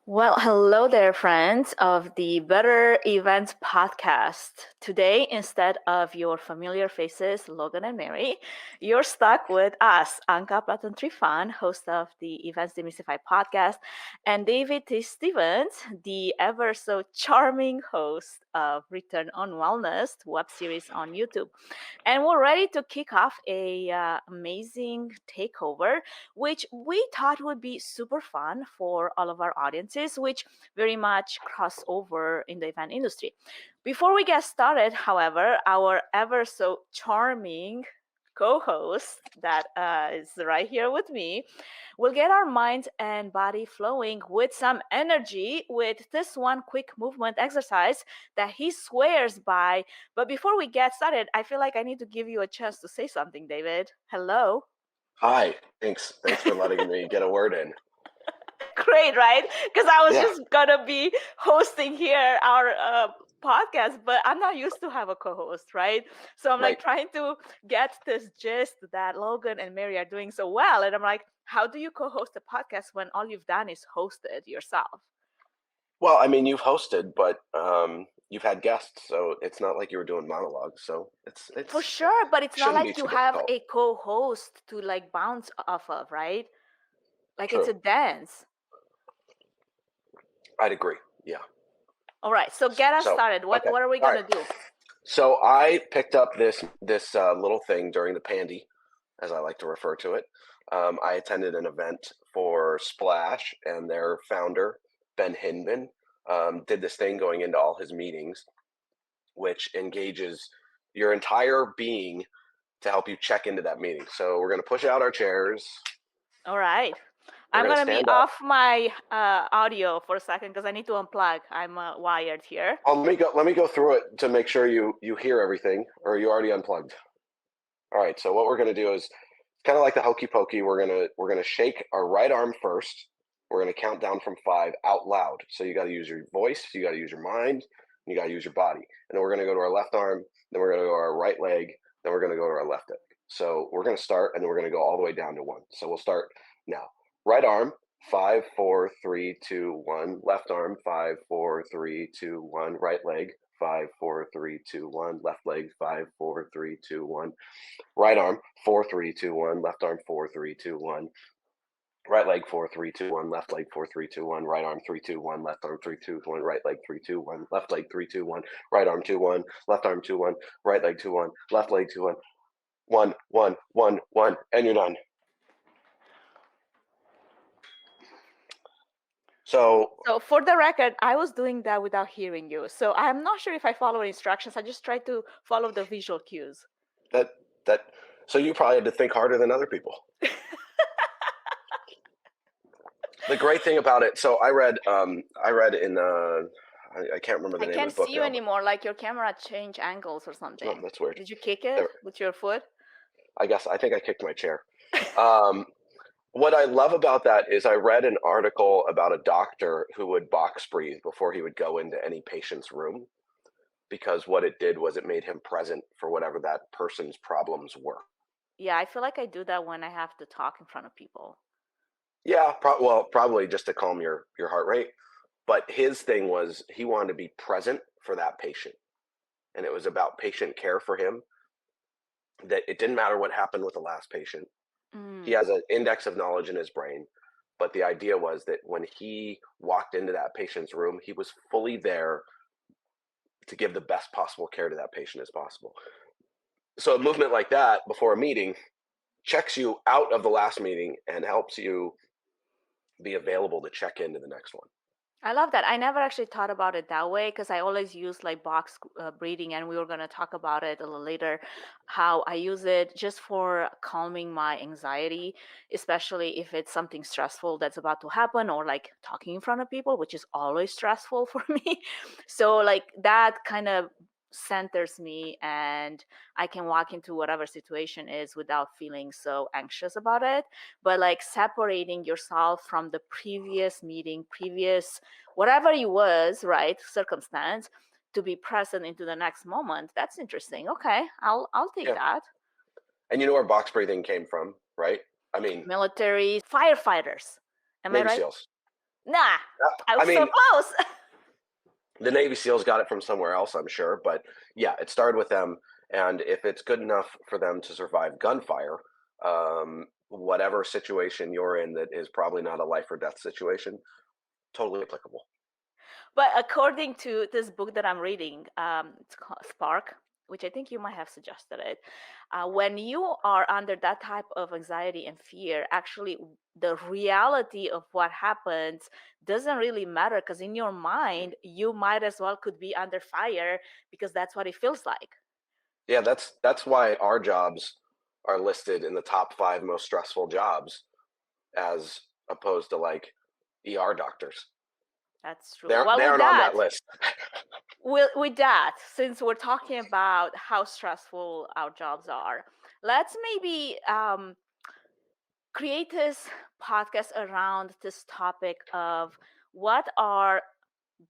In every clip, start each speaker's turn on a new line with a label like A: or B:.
A: Well, hello there, friends of the Better Events Podcast. Today, instead of your familiar faces, Logan and Mary, you're stuck with us, Anca Platon Trifan, host of the Events Demystified Podcast, and David T. Stevens, the ever so charming host of Return on Wellness web series on YouTube. And we're ready to kick off a amazing takeover, which we thought would be super fun for all of our audiences, which very much cross over in the event industry. Before we get started, however, our ever so charming co-host that is right here with me will get our mind and body flowing with some energy with this one quick movement exercise that he swears by. But before we get started, I feel like I need to give you a chance to say something, David. Hello.
B: Hi, thanks. Thanks for letting me get a word in.
A: Great, right? Because I was
B: Yeah.
A: just gonna be hosting here our podcast, but I'm not used to have a co-host, right? So I'm like trying to get this gist that Logan and Mary are doing so well, and I'm like, how do you co-host a podcast when all you've done is hosted yourself?
B: Well, I mean, you've hosted, but you've had guests, so it's not like you were doing monologues. So it's
A: For sure, but it's not
B: shouldn't be
A: like you
B: too
A: have
B: difficult.
A: a co-host to like bounce off of, right? Like it's
B: True.
A: a dance.
B: I'd agree. Yeah.
A: All right, so get us
B: So
A: started. What
B: okay.
A: are we
B: All right.
A: gonna do?
B: So I picked up this little thing during the pandy, as I like to refer to it. I attended an event for Splash, and their founder Ben Hinman did this thing going into all his meetings, which engages your entire being to help you check into that meeting. So we're going to push out our chairs.
A: All right.
B: We're
A: I'm
B: going to
A: going to be
B: stand up.
A: off my audio for a second because I need to unplug. I'm wired here.
B: Oh, let me go through it to make sure you hear everything, or you already unplugged. All right. So what we're going to do is kind of like the hokey pokey. We're going to shake our right arm first. We're going to count down from 5 out loud. So you got to use your voice, you got to use your mind, and you got to use your body. And then we're going to go to our left arm, then we're going to go to our right leg, then we're going to go to our left leg. So we're going to start, and then we're going to go all the way down to 1. So we'll start now. Right arm, 5, 4, 3, 2, 1. Left arm, 5, 4, 3, 2, 1. Right leg, 5, 4, 3, 2, 1. Left leg, 5, 4, 3, 2, 1. Right arm, 4, 3, 2, 1. Left arm, 4, 3, 2, 1. Right leg, 4, 3, 2, 1. Left leg, 4, 3, 2, 1. Right arm, 3, 2, 1. Left arm, 3, 2, 1. Right leg, 3, 2, 1. Left leg, 3, 2, 1. Right arm, 2, 1. Left arm, 2, 1. Right leg, 2, 1. Left leg, 2, 1. 1, 1, 1, 1. And you're done. So
A: for the record, I was doing that without hearing you. So I'm not sure if I follow instructions. I just tried to follow the visual cues.
B: So you probably had to think harder than other people. The great thing about it, so I read in I can't remember the
A: I
B: name
A: can't
B: of the book
A: see you
B: now.
A: anymore. Like your camera changed angles or something.
B: Oh, that's weird.
A: Did you kick it with your foot?
B: I think I kicked my chair. What I love about that is I read an article about a doctor who would box breathe before he would go into any patient's room, because what it did was it made him present for whatever that person's problems were.
A: Yeah, I feel like I do that when I have to talk in front of people.
B: Yeah, probably just to calm your heart rate. But his thing was he wanted to be present for that patient, and it was about patient care for him. That it didn't matter what happened with the last patient. He has an index of knowledge in his brain, but the idea was that when he walked into that patient's room, he was fully there to give the best possible care to that patient as possible. So a movement like that before a meeting checks you out of the last meeting and helps you be available to check into the next one.
A: I love that. I never actually thought about it that way because I always use like box breathing, and we were going to talk about it a little later. How I use it just for calming my anxiety, especially if it's something stressful that's about to happen, or like talking in front of people, which is always stressful for me. So, like, that kind of centers me, and I can walk into whatever situation is without feeling so anxious about it. But like separating yourself from the previous meeting, previous whatever it was, right, circumstance, to be present into the next moment. That's interesting. Okay, I'll take that.
B: And you know where box breathing came from, right? I mean,
A: Military firefighters. Am I
B: Navy
A: right?
B: SEALs.
A: Nah, I
B: I
A: was so
B: mean,
A: close.
B: the Navy SEALs got it from somewhere else, I'm sure, but yeah, it started with them. And if it's good enough for them to survive gunfire, whatever situation you're in that is probably not a life or death situation, totally applicable.
A: But according to this book that I'm reading, it's called Spark, which I think you might have suggested it. When you are under that type of anxiety and fear, actually, the reality of what happens doesn't really matter because in your mind, you might as well could be under fire because that's what it feels like.
B: Yeah, that's why our jobs are listed in the top 5 most stressful jobs as opposed to like ER doctors.
A: That's true.
B: They
A: Well,
B: they
A: with
B: aren't on that
A: that,
B: list.
A: with that, since we're talking about how stressful our jobs are, let's maybe create this podcast around this topic of what are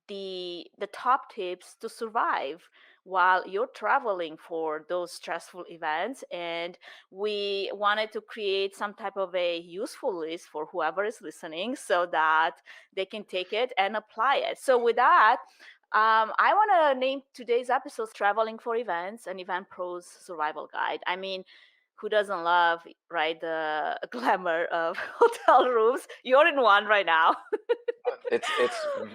A: the top tips to survive while you're traveling for those stressful events, and we wanted to create some type of a useful list for whoever is listening so that they can take it and apply it. So with that, I want to name today's episode Traveling for Events, an Event Pros Survival Guide. I mean, who doesn't love, right, the glamour of hotel rooms? You're in one right now.
B: It's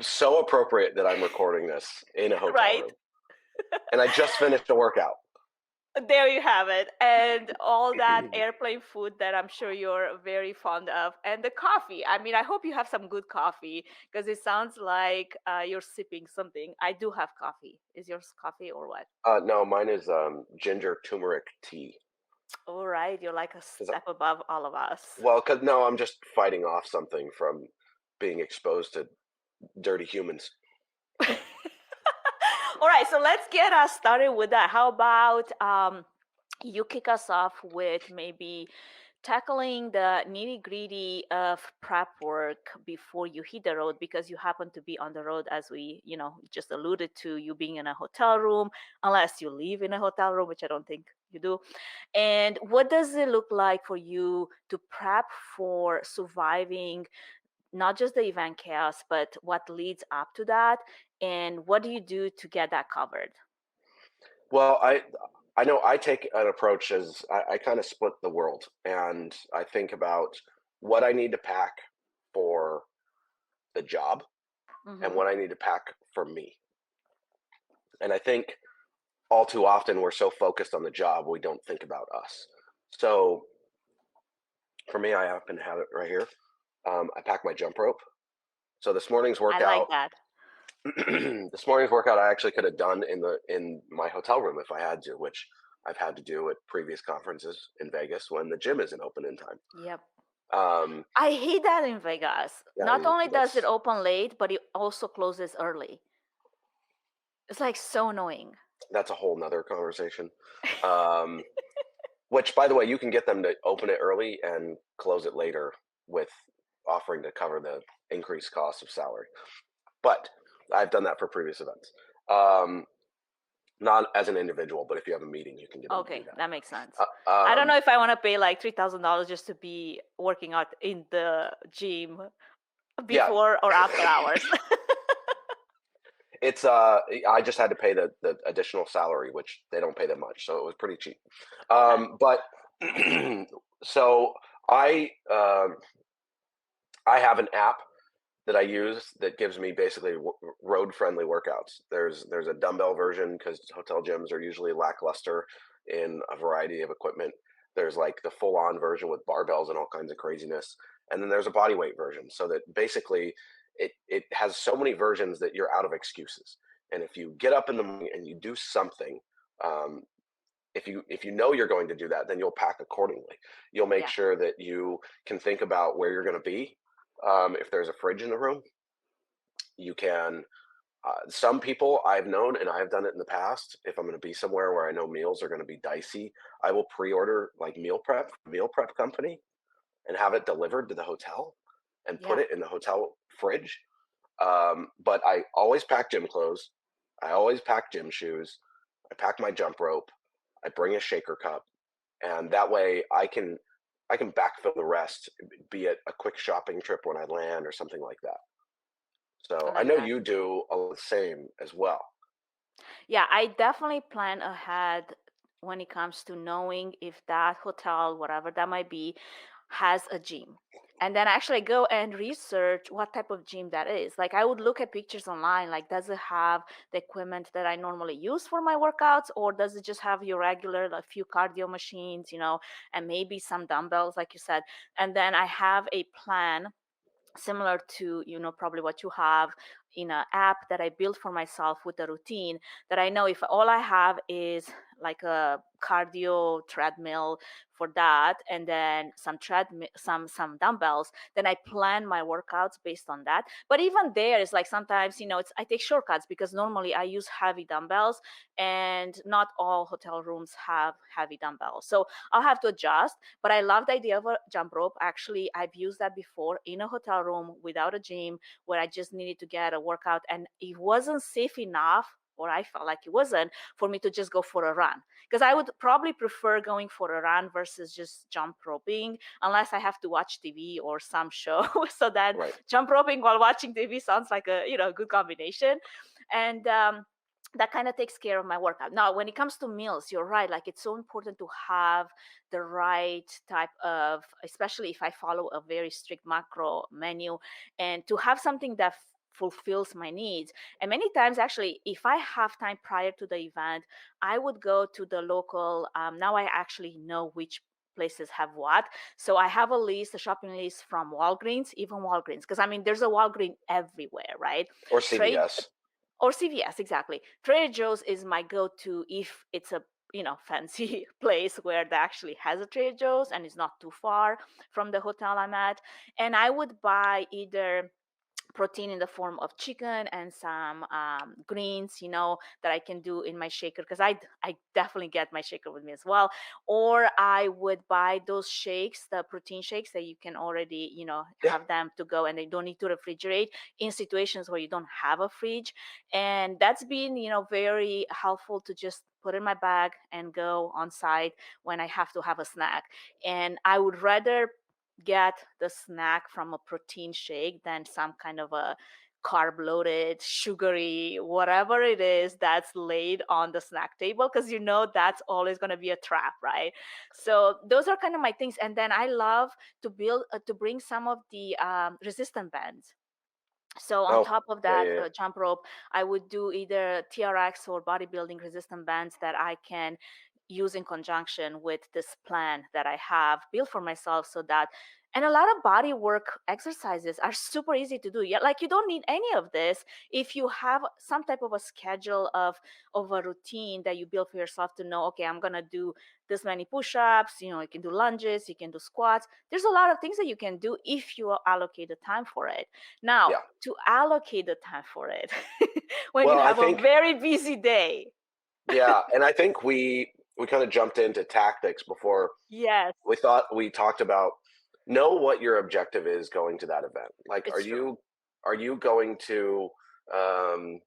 B: so appropriate that I'm recording this in a hotel
A: Right?
B: room, and I just finished a workout.
A: There you have it. And all that airplane food that I'm sure you're very fond of. And the coffee. I mean, I hope you have some good coffee because it sounds like you're sipping something. I do have coffee. Is yours coffee or what?
B: No, mine is ginger turmeric tea.
A: All right. You're like a
B: 'Cause
A: step above all of us.
B: Well, because no, I'm just fighting off something from being exposed to dirty humans.
A: All right. So let's get us started with that. How about you kick us off with maybe tackling the nitty gritty of prep work before you hit the road, because you happen to be on the road, as we just alluded to, you being in a hotel room, unless you live in a hotel room, which I don't think you do. And what does it look like for you to prep for surviving not just the event chaos, but what leads up to that, and what do you do to get that covered?
B: Well, I know I take an approach as I kind of split the world, and I think about what I need to pack for the job and
A: Mm-hmm.
B: what I need to pack for me. And I think all too often we're so focused on the job we don't think about us. So for me, I happen to have it right here. I pack my jump rope. So this morning's
A: I like
B: workout,
A: that.
B: this morning's workout, I actually could have done in my hotel room if I had to, which I've had to do at previous conferences in Vegas when the gym isn't open in time.
A: Yep.
B: Um,
A: I hate that in Vegas.
B: yeah,
A: Not only does it
B: that's
A: open late, but it also closes early. It's like so annoying.
B: that's a whole nother conversation. Um, which, by the way, you can get them to open it early and close it later with offering to cover the increased cost of salary. But I've done that for previous events. Not as an individual, but if you have a meeting, you can get them to do
A: Okay,
B: that.
A: that makes sense. I don't
B: Um,
A: know if I want to pay like $3,000 just to be working out in the gym
B: yeah,
A: before or after hours.
B: it's I just had to pay the additional salary, which they don't pay that much, so it was pretty cheap.
A: Okay.
B: But so I have an app that I use that gives me basically road friendly workouts. There's a dumbbell version because hotel gyms are usually lackluster in a variety of equipment. There's like the full on version with barbells and all kinds of craziness, and then there's a body weight version. So that basically it has so many versions that you're out of excuses. And if you get up in the morning and you do something, um, if you know you're going to do that, then you'll pack accordingly. You'll make
A: Yeah.
B: sure that you can think about where you're going to be. If there's a fridge in the room, you can. Some people I've known, and I've done it in the past. If I'm going to be somewhere where I know meals are going to be dicey, I will pre-order like meal prep company, and have it delivered to the hotel, and put
A: Yeah.
B: it in the hotel fridge. But I always pack gym clothes. I always pack gym shoes. I pack my jump rope. I bring a shaker cup, and that way I can backfill the rest, be it a quick shopping trip when I land or something like that. So
A: I
B: I
A: like
B: know
A: that.
B: you do the same as well.
A: Yeah, I definitely plan ahead when it comes to knowing if that hotel, whatever that might be, has a gym. And then actually go and research what type of gym that is. Like I would look at pictures online, like does it have the equipment that I normally use for my workouts, or does it just have your regular, like few cardio machines, and maybe some dumbbells, like you said. And then I have a plan similar to probably what you have in an app that I built for myself with a routine that I know if all I have is like a cardio treadmill for that, and then some treadmill some dumbbells, then I plan my workouts based on that. But even there is like sometimes it's I take shortcuts because normally I use heavy dumbbells, and not all hotel rooms have heavy dumbbells, so I'll have to adjust. But I love the idea of a jump rope. Actually, I've used that before in a hotel room without a gym where I just needed to get a workout, and it wasn't safe enough, or I felt like it wasn't, for me to just go for a run. Because I would probably prefer going for a run versus just jump roping, unless I have to watch TV or some show. So then
B: Right.
A: jump roping while watching TV sounds like a good combination. And that kind of takes care of my workout. Now, when it comes to meals, you're right. Like it's so important to have the right type of, especially if I follow a very strict macro menu, and to have something that fulfills my needs. And many times, actually, if I have time prior to the event, I would go to the local. Now I actually know which places have what. So I have a shopping list from Walgreens, even Walgreens, because I mean, there's a Walgreens everywhere, right?
B: Or
A: Trade
B: CVS.
A: or CVS, exactly. Trader Joe's is my go-to if it's a fancy place where that actually has a Trader Joe's and is not too far from the hotel I'm at. And I would buy either protein in the form of chicken and some greens, that I can do in my shaker, because I definitely get my shaker with me as well. Or I would buy those shakes, the protein shakes that you can already,
B: Yeah.
A: have them to go, and they don't need to refrigerate in situations where you don't have a fridge. And that's been, very helpful to just put in my bag and go on site when I have to have a snack. And I would rather get the snack from a protein shake than some kind of a carb loaded, sugary, whatever it is that's laid on the snack table, because that's always going to be a trap, right? So those are kind of my things. And then I love to bring some of the resistant bands. So on
B: Oh,
A: top of
B: yeah,
A: that
B: yeah, yeah.
A: jump rope, I would do either TRX or bodybuilding resistant bands that I can use in conjunction with this plan that I have built for myself. So that, and a lot of body work exercises are super easy to do. Yeah, like you don't need any of this if you have some type of a schedule of a routine that you build for yourself to know, okay, I'm gonna do this many push-ups. You can do lunges, you can do squats. There's a lot of things that you can do if you allocate the time for it. Now,
B: Yeah.
A: to allocate the time for it when you
B: Well, I
A: have a
B: think,
A: very busy day.
B: yeah, and I think we kind of jumped into tactics before
A: Yes,
B: we talked about know what your objective is going to that event. Like,
A: it's true.
B: are you going to um,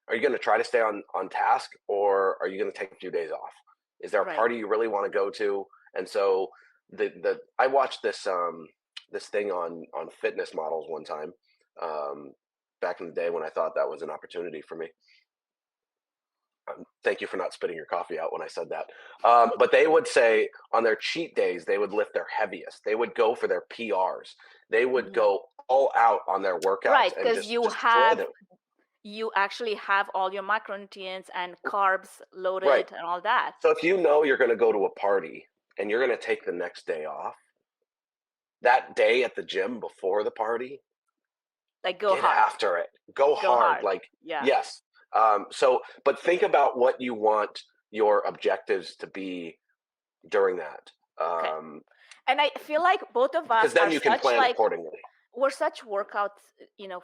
B: are you going to try to stay on task, or are you going to take a few days off? Is there a
A: Right.
B: party you really want to go to? And so the I watched this thing on fitness models one time, back in the day when I thought that was an opportunity for me. Thank you for not spitting your coffee out when I said that. But they would say on their cheat days, they would lift their heaviest. They would go for their PRs. They would
A: Mhm.
B: go all out on their workouts
A: Right,
B: and
A: because
B: just destroy them.
A: you actually have all your macronutrients and carbs
B: Right.
A: loaded and all that.
B: So if you know you're going to go to a party and you're going to take the next day off, that day at the gym before the party,
A: Like go
B: get
A: hard.
B: after it. Go
A: Go
B: hard.
A: hard.
B: Like,
A: Yeah.
B: yes. But think about what you want your objectives to be during that.
A: Okay. And I feel like both of
B: Because
A: us
B: then
A: are
B: you can
A: such
B: plan
A: like
B: accordingly.
A: we're such workout,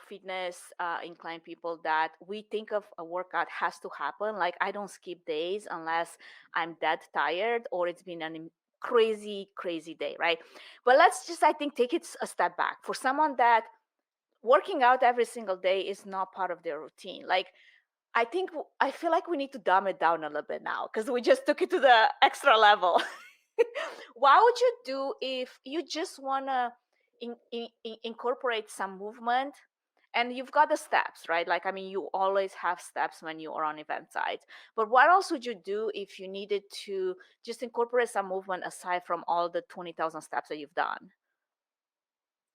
A: fitness inclined people that we think of a workout has to happen. Like I don't skip days unless I'm dead tired or it's been crazy, crazy day, right? But let's just, I think, take it a step back. For someone that working out every single day is not part of their routine, like I feel like we need to dumb it down a little bit now because we just took it to the extra level. What would you do if you just want to incorporate some movement and you've got the steps, right? Like, I mean, you always have steps when you are on event sites. But what else would you do if you needed to just incorporate some movement aside from all the 20,000 steps that you've done?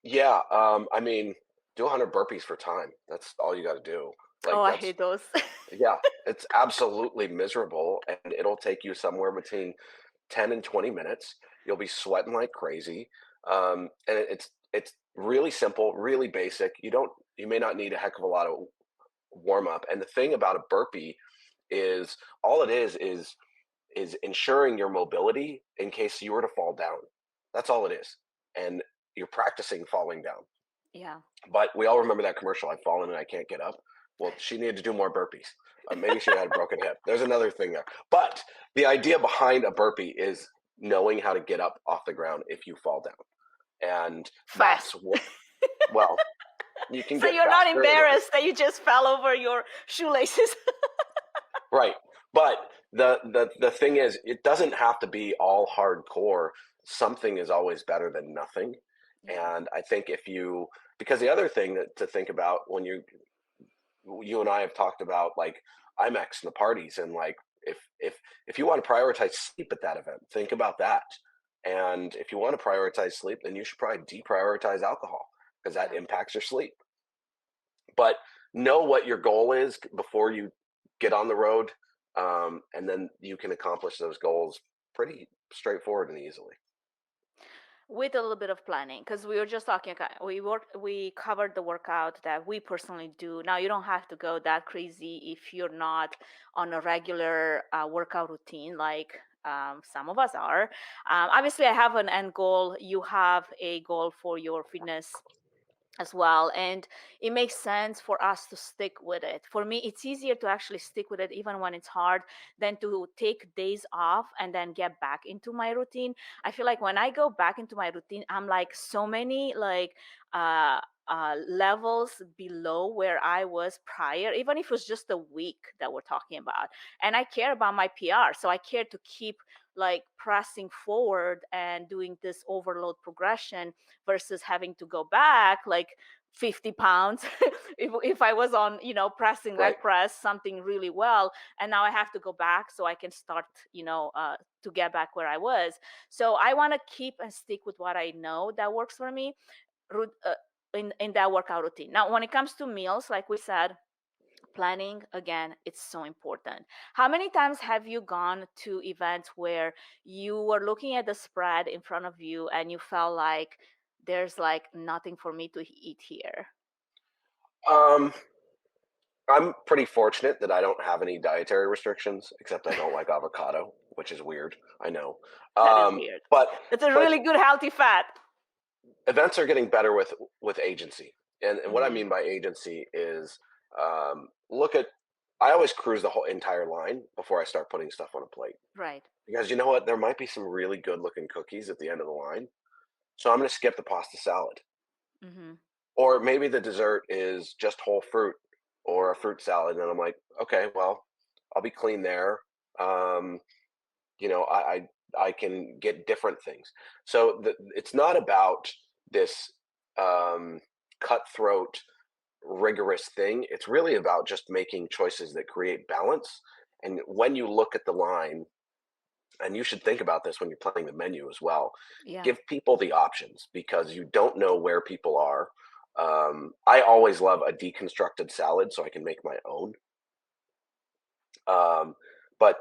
B: Yeah, I mean, do 100 burpees for time. That's all you got to do.
A: Oh,
B: Like
A: I
B: that's
A: hate those.
B: yeah, it's absolutely miserable, and it'll take you somewhere between 10 and 20 minutes. You'll be sweating like crazy. And it's really simple, really basic. You may not need a heck of a lot of warm up. And the thing about a burpee is all it is ensuring your mobility in case you were to fall down. That's all it is. And you're practicing falling down.
A: Yeah.
B: But we all remember that commercial, I've fallen and I can't get up. Well, she needed to do more burpees. Maybe she had a broken hip. There's another thing there. But the idea behind a burpee is knowing how to get up off the ground if you fall down. And that's
A: Fast.
B: what, well, you can
A: So
B: get
A: you're not
B: faster.
A: embarrassed that you just fell over your shoelaces.
B: Right. But the thing is, it doesn't have to be all hardcore. Something is always better than nothing.
A: Yeah.
B: And I think because the other thing to think about when you and I have talked about like IMAX and the parties, and like if you want to prioritize sleep at that event, think about that. And if you want to prioritize sleep, then you should probably deprioritize alcohol because that
A: Yeah.
B: impacts your sleep. But know what your goal is before you get on the road, and then you can accomplish those goals pretty straightforward and easily.
A: With a little bit of planning, because we were just talking, we covered the workout that we personally do. Now, you don't have to go that crazy if you're not on a regular workout routine like some of us are. Obviously, I have an end goal. You have a goal for your fitness as well, and it makes sense for us to stick with it. For me, it's easier to actually stick with it even when it's hard than to take days off and then get back into my routine. I feel like when I go back into my routine, I'm like so many like uh levels below where I was prior, even if it was just a week that we're talking about. And I care about my PR, so I care to keep like pressing forward and doing this overload progression versus having to go back like 50 pounds if I was on, pressing leg
B: Right.
A: press something really well, and now I have to go back so I can start, to get back where I was. So I want to keep and stick with what I know that works for me, in that workout routine. Now, when it comes to meals, like we said, planning again, it's so important. How many times have you gone to events where you were looking at the spread in front of you and you felt like there's like nothing for me to eat here?
B: Um, I'm pretty fortunate that I don't have any dietary restrictions, except I don't like avocado, which is weird. I know.
A: That is weird.
B: But
A: It's a
B: but
A: really good healthy fat.
B: events are getting better with agency, and what I
A: Hmm.
B: mean by agency is look at. I always cruise the whole entire line before I start putting stuff on a plate
A: Right.
B: because you know what? There might be some really good looking cookies at the end of the line, so I'm going to skip the pasta salad.
A: Hmm.
B: Or maybe the dessert is just whole fruit or a fruit salad, and I'm like, okay, well, I'll be clean there. Um, I can get different things. So it's not about this um, cutthroat, rigorous thing. It's really about just making choices that create balance. And when you look at the line, and you should think about this when you're planning the menu as well,
A: Yeah.
B: give people the options because you don't know where people are. I always love a deconstructed salad so I can make my own. Um, but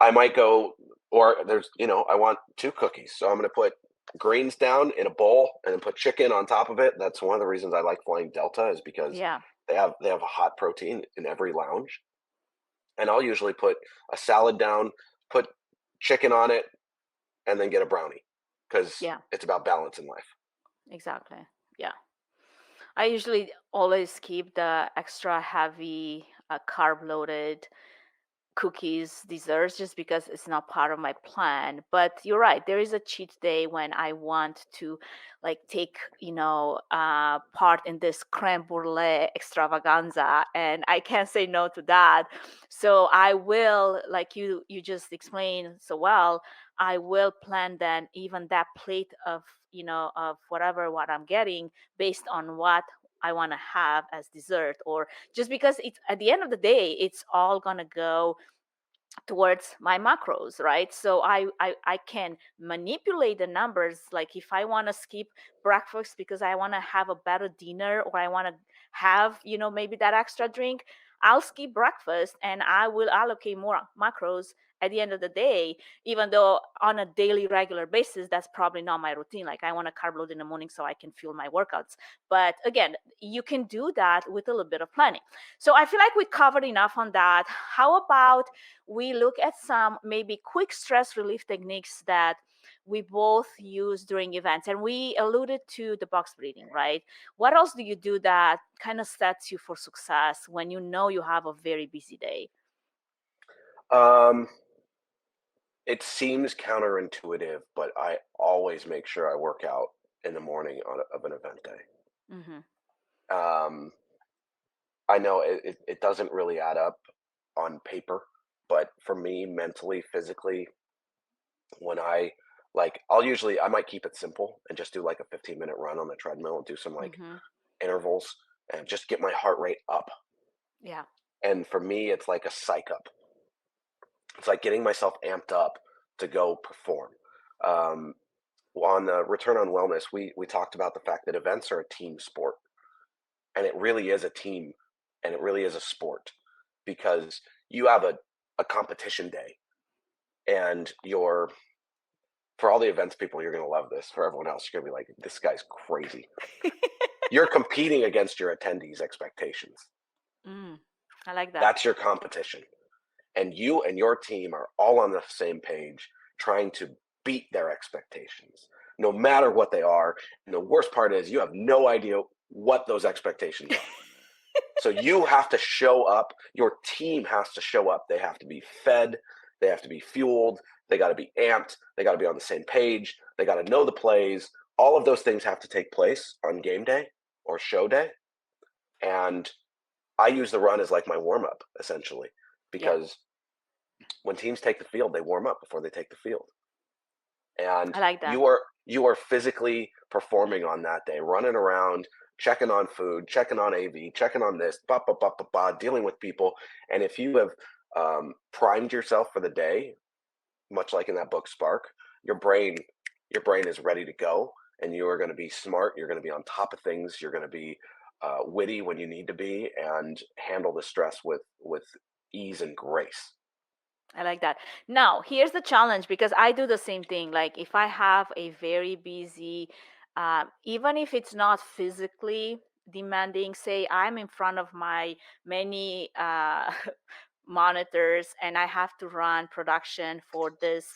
B: I might go, or I want two cookies. So I'm going to put greens down in a bowl and then put chicken on top of it. That's one of the reasons I like flying Delta is because
A: Yeah.
B: they have a hot protein in every lounge. And I'll usually put a salad down, put chicken on it, and then get a brownie because
A: Yeah.
B: it's about balance in life.
A: Exactly. Yeah. I usually always keep the extra heavy, carb loaded cookies, desserts, just because it's not part of my plan. But you're right, there is a cheat day when I want to like take, part in this creme brulee extravaganza, and I can't say no to that. So I will, like you just explained so well, I will plan then even that plate of, of whatever what I'm getting based on what I want to have as dessert, or just because it's at the end of the day, it's all going to go towards my macros, right? So I can manipulate the numbers. Like if I want to skip breakfast because I want to have a better dinner, or I want to have, maybe that extra drink, I'll skip breakfast and I will allocate more macros at the end of the day, even though on a daily regular basis, that's probably not my routine. Like I want to carb load in the morning so I can fuel my workouts. But again, you can do that with a little bit of planning. So I feel like we covered enough on that. How about we look at some maybe quick stress relief techniques that we both use during events? And we alluded to the box breathing, right? What else do you do that kind of sets you for success when you know you have a very busy day?
B: Um, it seems counterintuitive, but I always make sure I work out in the morning of an event day.
A: Mm-hmm.
B: Um, I know it doesn't really add up on paper, but for me, mentally, physically, when I might keep it simple and just do like a 15-minute run on the treadmill and do some like
A: Mm-hmm.
B: intervals and just get my heart rate up.
A: Yeah.
B: And for me, it's like a psych up. It's like getting myself amped up to go perform. Um, on the return on wellness, we talked about the fact that events are a team sport, and it really is a team, and it really is a sport, because you have a competition day, and for all the events people, you're going to love this. For everyone else, you're going to be like, this guy's crazy. You're competing against your attendees' expectations.
A: I like that.
B: That's your competition. And you and your team are all on the same page trying to beat their expectations, no matter what they are. And the worst part is you have no idea what those expectations are. So you have to show up. Your team has to show up. They have to be fed. They have to be fueled. They got to be amped. They got to be on the same page. They got to know the plays. All of those things have to take place on game day or show day. And I use the run as like my warm up, essentially,
A: Yeah.
B: because when teams take the field, they warm up before they take the field. And
A: I like that.
B: you are physically performing on that day, running around, checking on food, checking on AV, checking on this, dealing with people. And if you have primed yourself for the day, much like in that book Spark, your brain is ready to go, and you are going to be smart. You're going to be on top of things. You're going to be witty when you need to be, and handle the stress with ease and grace.
A: I like that. Now, here's the challenge, because I do the same thing. Like if I have a very busy, even if it's not physically demanding, say I'm in front of my many monitors and I have to run production for this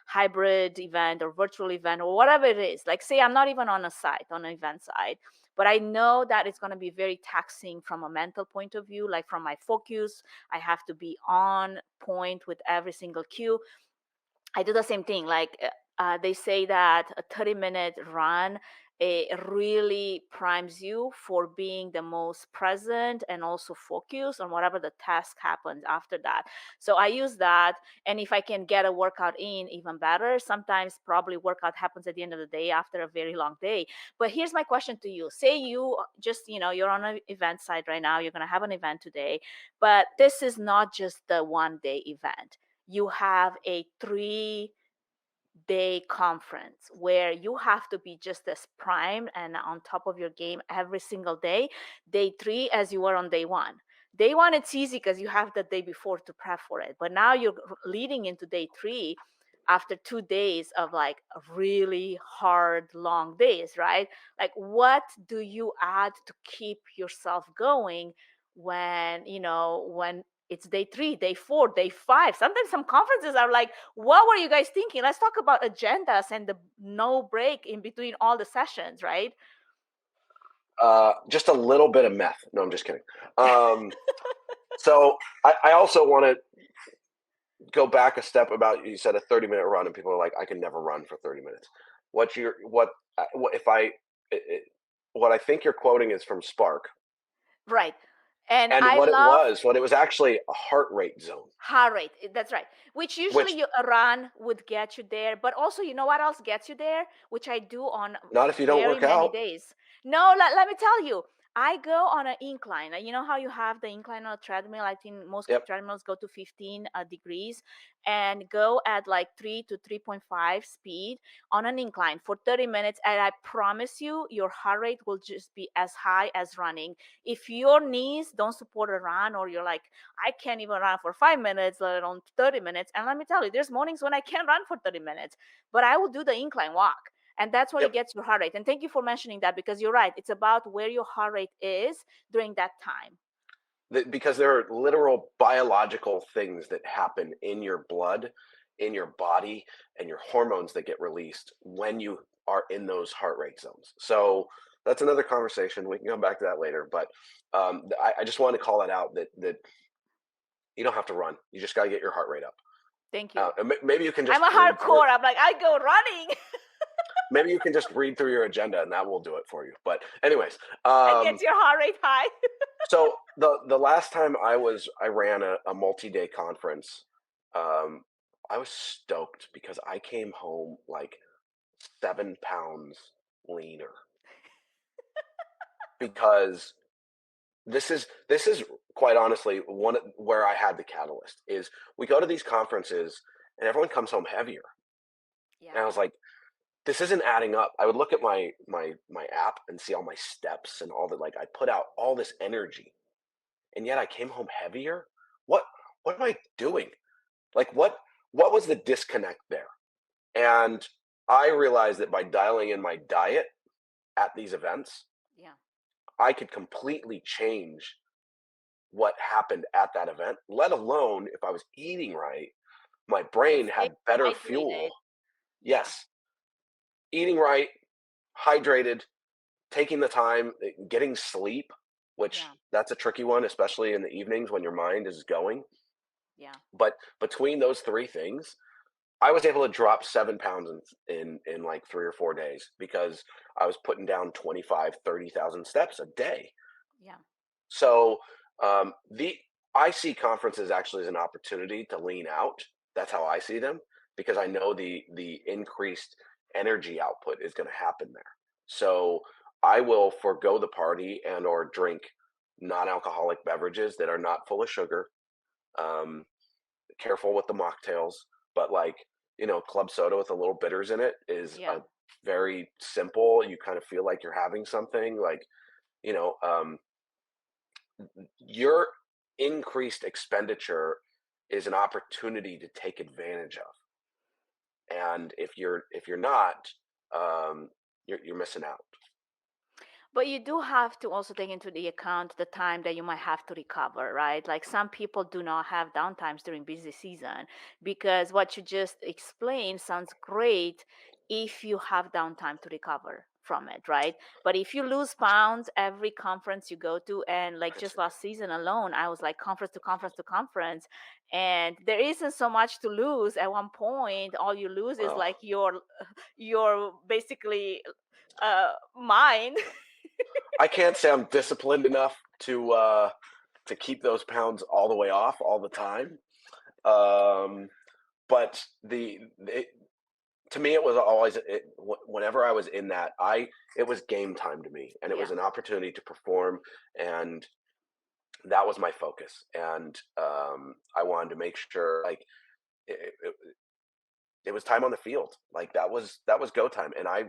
A: hybrid event or virtual event or whatever it is. Like say I'm not even on a site, on an event site, but I know that it's going to be very taxing from a mental point of view, like from my focus. I have to be on point with every single cue. I do the same thing. Like they say that a 30-minute run, it really primes you for being the most present and also focused on whatever the task happens after that. So I use that. And if I can get a workout in, even better. Sometimes probably workout happens at the end of the day after a very long day. But here's my question to you. Say you just, you're on an event site right now. You're going to have an event today, but this is not just the 1-day event. You have a 3-day conference where you have to be just as primed and on top of your game every single day. Day 3 as you were on day 1. Day 1 it's easy because you have the day before to prep for it, but now you're leading into day 3 after 2 days of like really hard long days, right? Like what do you add to keep yourself going when it's day 3, day 4, day 5? Sometimes some conferences are like, what were you guys thinking? Let's talk about agendas and the no break in between all the sessions, right?
B: Just a little bit of meth. No, I'm just kidding. So I also want to go back a step about, you said a 30-minute run, and people are like, I can never run for 30 minutes. What if what I think you're quoting is from Spark.
A: Right. And
B: And
A: I love
B: what it was actually a heart rate zone.
A: heart rate. That's right. Which usually
B: Which,
A: a run would get you there. But also, you know what else gets you there? Which I do on
B: not if you don't
A: very
B: work
A: many
B: out.
A: days. No, let me tell you. I go on an incline. You know how you have the incline on a treadmill? I think most
B: Yep.
A: treadmills go to 15 degrees and go at like 3 to 3.5 speed on an incline for 30 minutes. And I promise you, your heart rate will just be as high as running. If your knees don't support a run, or you're like, I can't even run for 5 minutes, let alone 30 minutes. And let me tell you, there's mornings when I can't run for 30 minutes, but I will do the incline walk. And that's when it
B: Yep.
A: gets your heart rate. And thank you for mentioning that, because you're right. It's about where your heart rate is during that time.
B: Because there are literal biological things that happen in your blood, in your body, and your hormones that get released when you are in those heart rate zones. So that's another conversation. We can come back to that later. But I just want to call that out, that you don't have to run. You just got to get your heart rate up.
A: Thank you.
B: Maybe you can
A: I'm
B: just
A: a
B: read through.
A: hardcore. I'm like, I go running.
B: Maybe you can just read through your agenda, and that will do it for you. But anyways,
A: And gets your heart rate high.
B: so the last time I ran a multi-day conference, um, I was stoked because I came home like 7 pounds leaner, because this is quite honestly one where I had the catalyst. Is we go to these conferences and everyone comes home heavier,
A: Yeah.
B: and I was like, this isn't adding up. I would look at my app and see all my steps and all that. Like, I put out all this energy, and yet I came home heavier. What what am I doing? Like, what was the disconnect there? And I realized that by dialing in my diet at these events,
A: Yeah.
B: I could completely change what happened at that event, let alone if I was eating right, my
A: And
B: brain
A: stay
B: had better
A: hydrated.
B: fuel.
A: Yeah.
B: Yes, eating right, hydrated, taking the time, getting sleep, which
A: Yeah.
B: that's a tricky one, especially in the evenings when your mind is going.
A: Yeah.
B: But between those three things, I was able to drop 7 pounds in like 3 or 4 days, because I was putting down 25, 30,000 steps a day.
A: Yeah.
B: So the I see conferences actually as an opportunity to lean out. That's how I see them, because I know the increased energy output is going to happen there. So I will forego the party and or drink non-alcoholic beverages that are not full of sugar. Um, Careful with the mocktails, but like, club soda with a little bitters in it is
A: Yeah.
B: a very simple. You kind of feel like you're having something, like, you know, um, your increased expenditure is an opportunity to take advantage of. And if you're not, you're missing out.
A: But you do have to also take into the account the time that you might have to recover, right? Like some people do not have downtimes during busy season, because what you just explained sounds great if you have downtime to recover from it, right? But if you lose pounds every conference you go to, and like just last season alone, I was like conference to conference to conference, and there isn't so much to lose at one point. All you lose is
B: Oh,
A: like your basically mind.
B: I can't say I'm disciplined enough to keep those pounds all the way off all the time. Um, but to me, it was always whenever I was in that, it was game time to me, and it was
A: Yeah.
B: an opportunity to perform, and that was my focus. And I wanted to make sure, like, it, it, it was time on the field. Like, that was go time. And I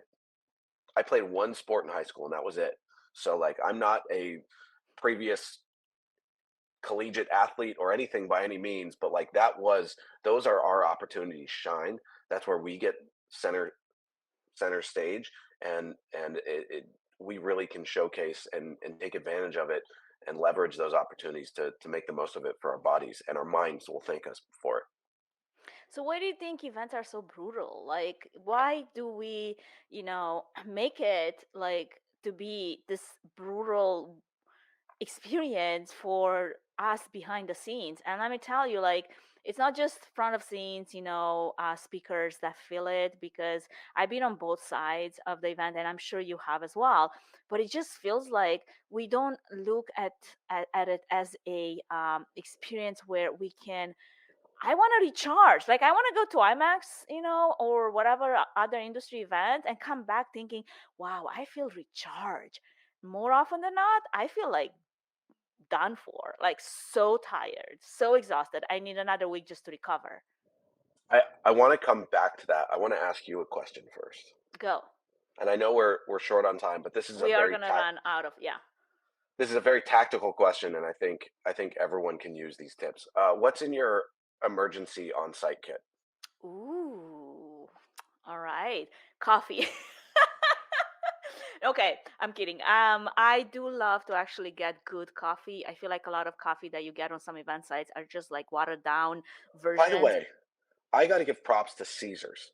B: played one sport in high school, and that was it. So like, I'm not a previous collegiate athlete or anything by any means, but like, those are our opportunities to shine. That's where we get center stage, and we really can showcase and take advantage of it, and leverage those opportunities to make the most of it for our bodies, and our minds will thank us for it.
A: So why do you think events are so brutal? Like, why do we, make it like to be this brutal experience for us behind the scenes? And let me tell you, like, it's not just front of scenes, speakers that feel it, because I've been on both sides of the event, and I'm sure you have as well. But it just feels like we don't look at it as a experience where we can, I want to recharge. Like I want to go to IMAX, or whatever other industry event, and come back thinking, wow, I feel recharged. more often than not, I feel like done for, like so tired, so exhausted. I need another week just to recover.
B: I want to come back to that. I want to ask you a question first.
A: Go.
B: And I know we're short on time, but
A: We are gonna run out of, yeah.
B: this is a very tactical question, and I think everyone can use these tips. What's in your emergency on-site kit?
A: Ooh. All right. Coffee. Okay, I'm kidding. I do love to actually get good coffee. I feel like a lot of coffee that you get on some event sites are just like watered down
B: By the
A: versions.
B: way, I got to give props to Caesars.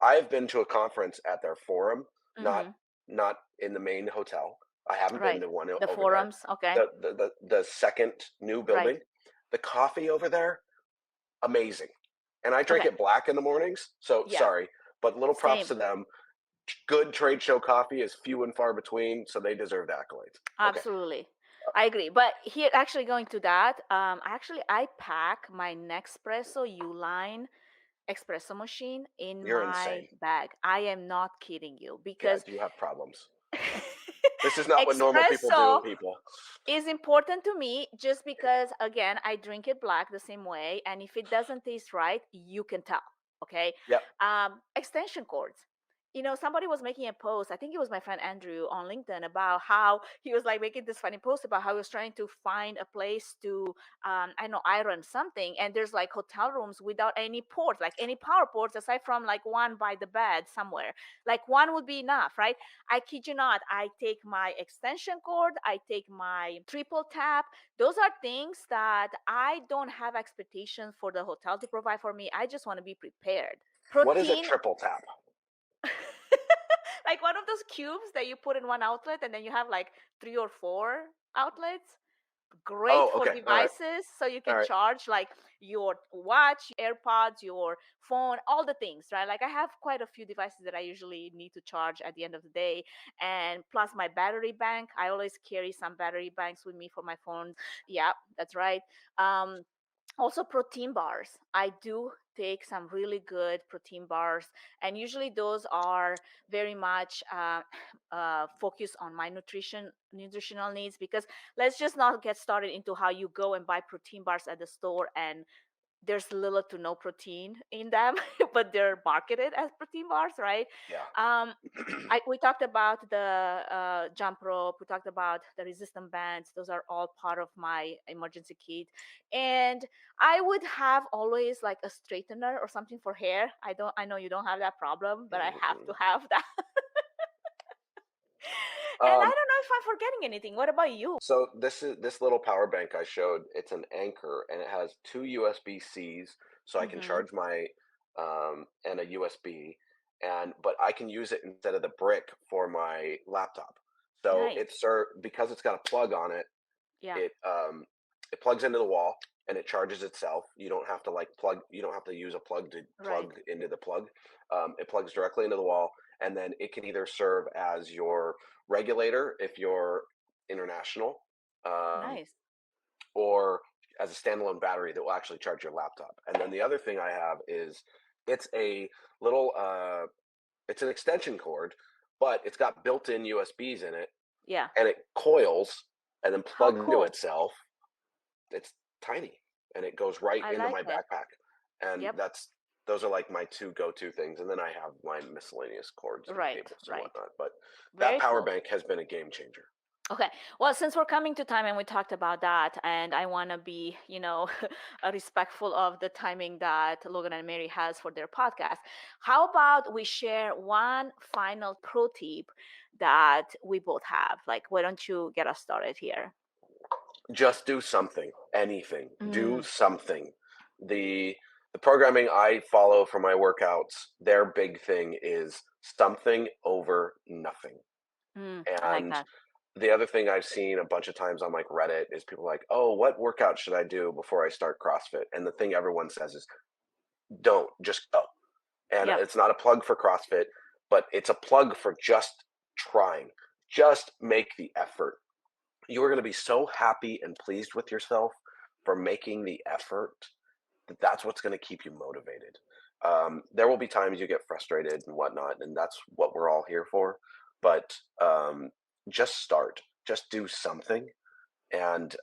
B: I have been to a conference at their forum, not
A: Mm-hmm.
B: not in the main hotel. I haven't been
A: Right.
B: to one
A: The
B: over there.
A: forums. Okay.
B: The second new
A: Right.
B: building, the coffee over there, amazing. And I drink
A: Okay.
B: it black in the mornings, so
A: Yeah.
B: sorry, but little props
A: Same.
B: to them. Good trade show coffee is few and far between, so they deserve the accolades. Okay,
A: Absolutely. I agree. But here, actually going to that, actually, I pack my Nespresso Uline espresso machine in
B: you're
A: my
B: insane.
A: bag. I am not kidding you
B: Yeah,
A: because
B: you have problems. This is not what normal people do,
A: espresso
B: people.
A: is important to me just because, again, I drink it black the same way. And if it doesn't taste right, you can tell. Okay.
B: Yep.
A: Extension cords. Somebody was making a post. I think it was my friend Andrew on LinkedIn about how he was like making this funny post about how he was trying to find a place to, I know, iron something. And there's like hotel rooms without any ports, like any power ports aside from like one by the bed somewhere. Like one would be enough, right? I kid you not. I take my extension cord, I take my triple tap. Those are things that I don't have expectations for the hotel to provide for me. I just want to be prepared.
B: What is a
A: Protein,
B: triple tap?
A: like one of those cubes that you put in one outlet and then you have like 3 or 4 outlets. Great
B: Oh,
A: for
B: okay. All right.
A: devices, so you
B: All
A: can
B: right.
A: charge like your watch, AirPods, your phone, all the things, right? Like I have quite a few devices that I usually need to charge at the end of the day, and plus my battery bank. I always carry some battery banks with me for my phone. Yeah, that's right. um Also, protein bars. I do take some really good protein bars, and usually those are very much focused on my nutritional needs, because let's just not get started into how you go and buy protein bars at the store and there's little to no protein in them, but they're marketed as protein bars, right?
B: Yeah.
A: Um, we talked about the jump rope. We talked about the resistant bands. Those are all part of my emergency kit. And I would have always like a straightener or something for hair. I know you don't have that problem, but I have to have that. And I
B: Um,
A: don't know if I'm forgetting anything. What about you?
B: so this little power bank I showed. It's an Anchor, and it has two USB-Cs, so I can
A: Mm-hmm.
B: charge my and a USB, and but I can use it instead of the brick for my laptop. So
A: Nice.
B: because it's got a plug on it.
A: Yeah.
B: It plugs into the wall and it charges itself. You don't have to you don't have to use a plug to
A: Right.
B: plug into the plug. It plugs directly into the wall, and then it can either serve as your regulator if you're international, um,
A: Nice.
B: or as a standalone battery that will actually charge your laptop. And then the other thing I have is it's a little it's an extension cord, but it's got built-in USBs in it,
A: Yeah.
B: and it coils and then
A: How
B: plugs into
A: cool.
B: itself. It's tiny, and it goes right
A: I
B: into
A: like
B: my
A: it.
B: backpack. And
A: Yep.
B: those are like my two go-to things. And then I have my miscellaneous cords and
A: Right.
B: cables and
A: Right.
B: whatnot. But that
A: Very
B: power
A: cool.
B: bank has been a game changer.
A: Okay. Well, since we're coming to time and we talked about that, and I want to be, respectful of the timing that Logan and Mary has for their podcast, how about we share one final pro tip that we both have? Like, why don't you get us started here?
B: Just do something, anything, do
A: Mm,
B: something. The the programming I follow for my workouts, their big thing is something over nothing.
A: I like
B: And
A: that.
B: the other thing I've seen a bunch of times on like Reddit is people like, "Oh, what workout should I do before I start CrossFit?" And the thing everyone says is, "Don't, just go." And
A: Yep.
B: it's not a plug for CrossFit, but it's a plug for just trying. Just make the effort. You are going to be so happy and pleased with yourself for making the effort that that's what's going to keep you motivated. There will be times you get frustrated and whatnot, and that's what we're all here for. But just start, just do something. And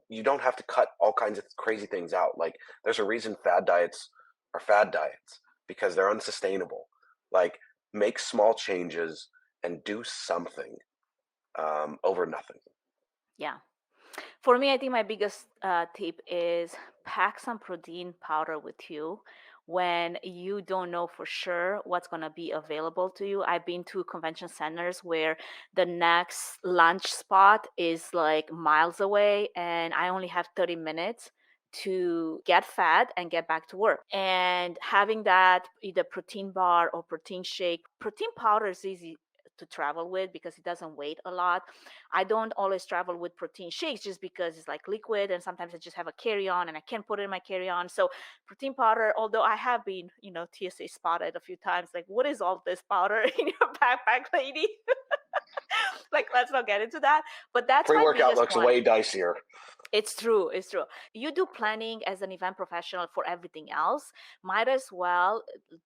B: you don't have to cut all kinds of crazy things out. Like, there's a reason fad diets are fad diets, because they're unsustainable. Like, make small changes and do something over nothing.
A: Yeah. For me, I think my biggest tip is pack some protein powder with you when you don't know for sure what's going to be available to you. I've been to convention centers where the next lunch spot is like miles away, and I only have 30 minutes to get fed and get back to work. And having that either protein bar or protein shake, protein powder is easy to travel with because it doesn't weigh a lot. I don't always travel with protein shakes just because it's like liquid, and sometimes I just have a carry-on and I can't put it in my carry-on. So protein powder, although I have been, TSA spotted a few times, like, what is all this powder in your backpack, lady? Like, let's not get into that. But that's my
B: Pre-workout
A: biggest
B: looks
A: one.
B: way dicier.
A: It's true. It's true. You do planning as an event professional for everything else. Might as well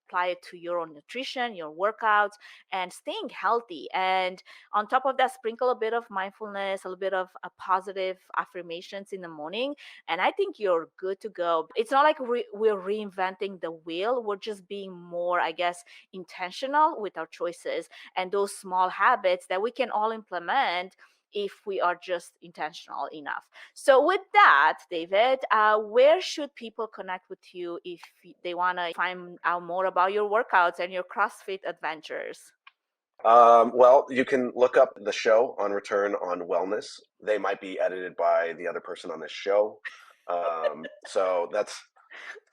A: apply it to your own nutrition, your workouts, and staying healthy. And on top of that, sprinkle a bit of mindfulness, a little bit of positive affirmations in the morning. And I think you're good to go. It's not like we're reinventing the wheel. We're just being more, I guess, intentional with our choices and those small habits that we can all implement if we are just intentional enough. So with that, David, where should people connect with you if they want to find out more about your workouts and your CrossFit adventures?
B: Well, you can look up the show on Return on Wellness. They might be edited by the other person on this show. So that's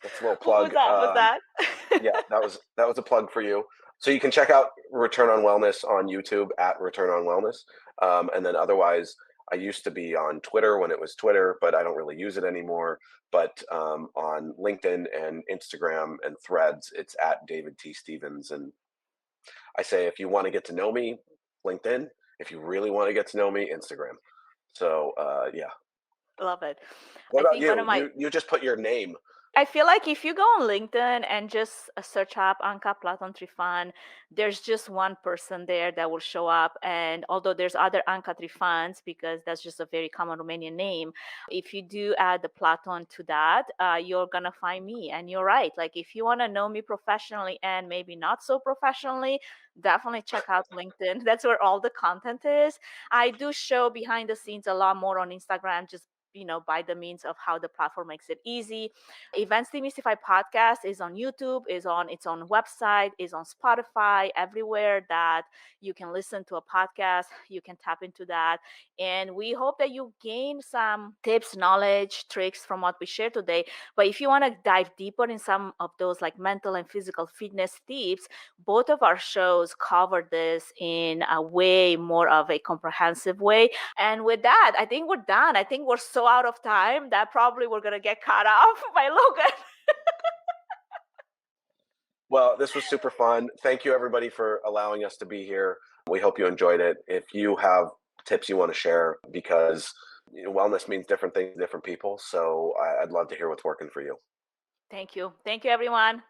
B: a little
A: Who was
B: plug.
A: that? Was that?
B: Yeah, that was a plug for you. So you can check out Return on Wellness on YouTube at Return on Wellness. And then otherwise, I used to be on Twitter when it was Twitter, but I don't really use it anymore. But on LinkedIn and Instagram and Threads, it's at David T. Stevens. And I say, if you want to get to know me, LinkedIn. If you really want to get to know me, Instagram. So yeah.
A: Love it.
B: What
A: I
B: about
A: think one of
B: you?
A: my
B: You just put your name.
A: I feel like if you go on LinkedIn and just search up Anca Platon Trifan, there's just one person there that will show up. And although there's other Anca Trifans, because that's just a very common Romanian name, if you do add the Platon to that, you're going to find me. And you're right. Like, if you want to know me professionally and maybe not so professionally, definitely check out LinkedIn. That's where all the content is. I do show behind the scenes a lot more on Instagram, just by the means of how the platform makes it easy. Events Demystified Podcast is on YouTube, is on its own website, is on Spotify, everywhere that you can listen to a podcast. You can tap into that. And we hope that you gain some tips, knowledge, tricks from what we shared today. But if you want to dive deeper in some of those like mental and physical fitness tips, both of our shows cover this in a way more of a comprehensive way. And with that, I think we're done. I think we're so out of time that probably we're going to get cut off by Logan.
B: Well, this was super fun. Thank you, everybody, for allowing us to be here. We hope you enjoyed it. If you have tips you want to share, because wellness means different things to different people. So I'd love to hear what's working for you.
A: Thank you. Thank you, everyone.